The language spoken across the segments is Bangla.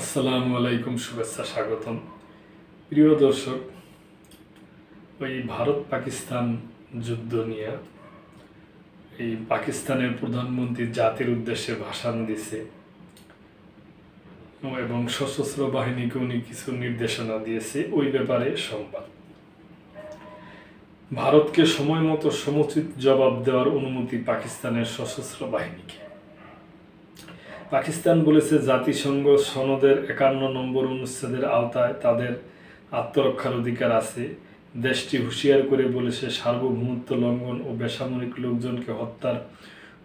আসসালামু আলাইকুম, শুভেচ্ছা, স্বাগতম। প্রিয় দর্শক, ওই ভারত পাকিস্তান যুদ্ধ নিয়ে এই পাকিস্তানের প্রধানমন্ত্রী জাতির উদ্দেশ্যে ভাষণ দিছে এবং সশস্ত্র বাহিনীকে উনি কিছু নির্দেশনা দিয়েছে। ওই ব্যাপারে সংবাদ। ভারতকে সময় মতো সমুচিত জবাব দেওয়ার অনুমতি পাকিস্তানের সশস্ত্র বাহিনীকে। পাকিস্তান বলেছে, জাতিসংঘ সনদের 51 নম্বর অনুচ্ছেদের আওতায় তাদের আত্মরক্ষার অধিকার আছে। দেশটি হুঁশিয়ার করে বলেছে, সার্বভৌমত্ব লঙ্ঘন ও বেসামরিক লোকজনকে হত্যার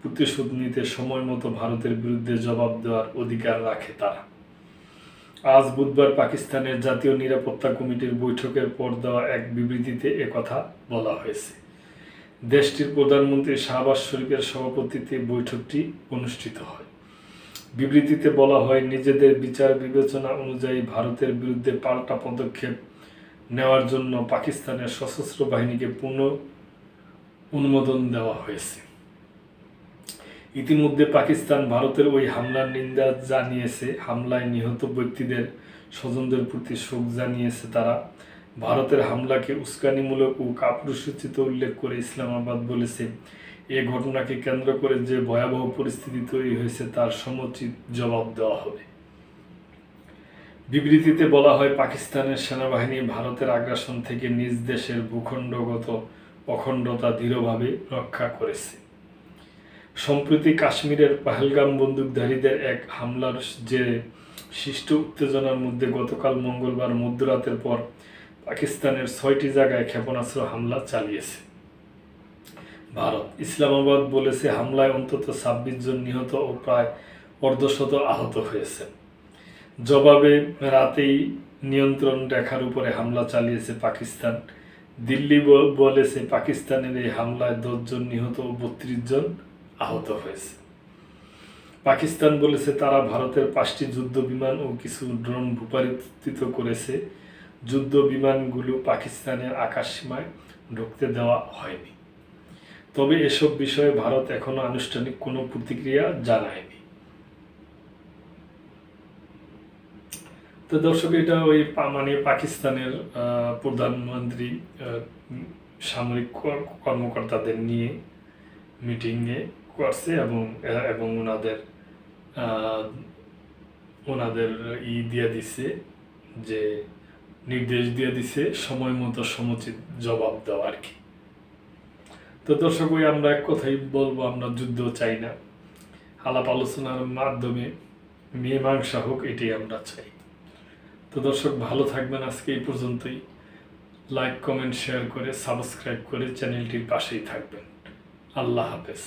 প্রতিশোধ নিতে সময় মতো ভারতের বিরুদ্ধে জবাব দেওয়ার অধিকার রাখে তারা। আজ বুধবার পাকিস্তানের জাতীয় নিরাপত্তা কমিটির বৈঠকের পর দেওয়া এক বিবৃতিতে একথা বলা হয়েছে। দেশটির প্রধানমন্ত্রী শাহবাজ শরীফের সভাপতিত্বে বৈঠকটি অনুষ্ঠিত হয়। বিবৃতিতে বলা হয়, নিজেদের বিচার বিবেচনা অনুযায়ী ভারতের বিরুদ্ধে পাল্টা পদক্ষেপ নেওয়ার জন্য পাকিস্তানের সশস্ত্র বাহিনীকে পূর্ণ অনুমোদন দেওয়া হয়েছে। ইতিমধ্যে পাকিস্তান ভারতের ওই হামলার নিন্দা জানিয়েছে। হামলায় নিহত ব্যক্তিদের স্বজনদের প্রতি শোক জানিয়েছে তারা। ভারতের হামলাকে উস্কানিমূলক ও কাপুরুষোচিত উল্লেখ করে ইসলামাবাদ বলেছে, এ ঘটনাকে কেন্দ্র করে যে ভয়াবহ পরিস্থিতি তৈরি হয়েছে তার সমুচিত জবাব দেওয়া হবে। বিবৃতিতে বলা হয়, পাকিস্তানের সেনাবাহিনী ভারতের আগ্রাসন থেকে নিজ দেশের ভূখণ্ডগত অখণ্ডতা দৃঢ়ভাবে রক্ষা করেছে। সম্প্রতি কাশ্মীরের পহেলগাম বন্দুকধারীদের এক হামলার জেরে সৃষ্ট উত্তেজনার মধ্যে গতকাল মঙ্গলবার মধ্যরাতের পর পাকিস্তানের 6টি জায়গায় ক্ষেপণাস্ত্র হামলা চালিয়েছে ভারত। ইসলামাবাদ বলেছে, হামলায় অন্তত 26 জন নিহত ও প্রায় অর্ধশত আহত হয়েছে। জবাবে রাতেই নিয়ন্ত্রণ রেখার উপরে হামলা চালিয়েছে পাকিস্তান। দিল্লি বলেছে, পাকিস্তানের এই হামলায় 10 জন নিহত ও 32 জন আহত হয়েছে। পাকিস্তান বলেছে, তারা ভারতের 5টি যুদ্ধ বিমান ও কিছু ড্রোন ভূপাতিত করেছে। যুদ্ধ বিমানগুলো পাকিস্তানের আকাশসীমায় ঢুকতে দেওয়া হয়নি। তবে এসব বিষয়ে ভারত এখনো আনুষ্ঠানিক কোনো প্রতিক্রিয়া জানায়নি। তো দর্শক, এটা ওই পাকিস্তানের প্রধানমন্ত্রী সামরিক কর্মকর্তাদের নিয়ে মিটিংয়ে করছে এবং ওনাদের দিয়ে দিছে, যে নির্দেশ দিয়ে দিছে সময় মতো সমুচিত জবাব দেওয়া আর কি। তো দর্শক, ওই আমরা এক কথাই বলবো, আমরা যুদ্ধ চাই না। আলাপ আলোচনার মাধ্যমে মীমাংসা হোক, এটাই আমরা চাই। তো দর্শক, ভালো থাকবেন। আজকে এই পর্যন্তই। লাইক, কমেন্ট, শেয়ার করে সাবস্ক্রাইব করে চ্যানেলটির পাশেই থাকবেন। আল্লাহ হাফেজ।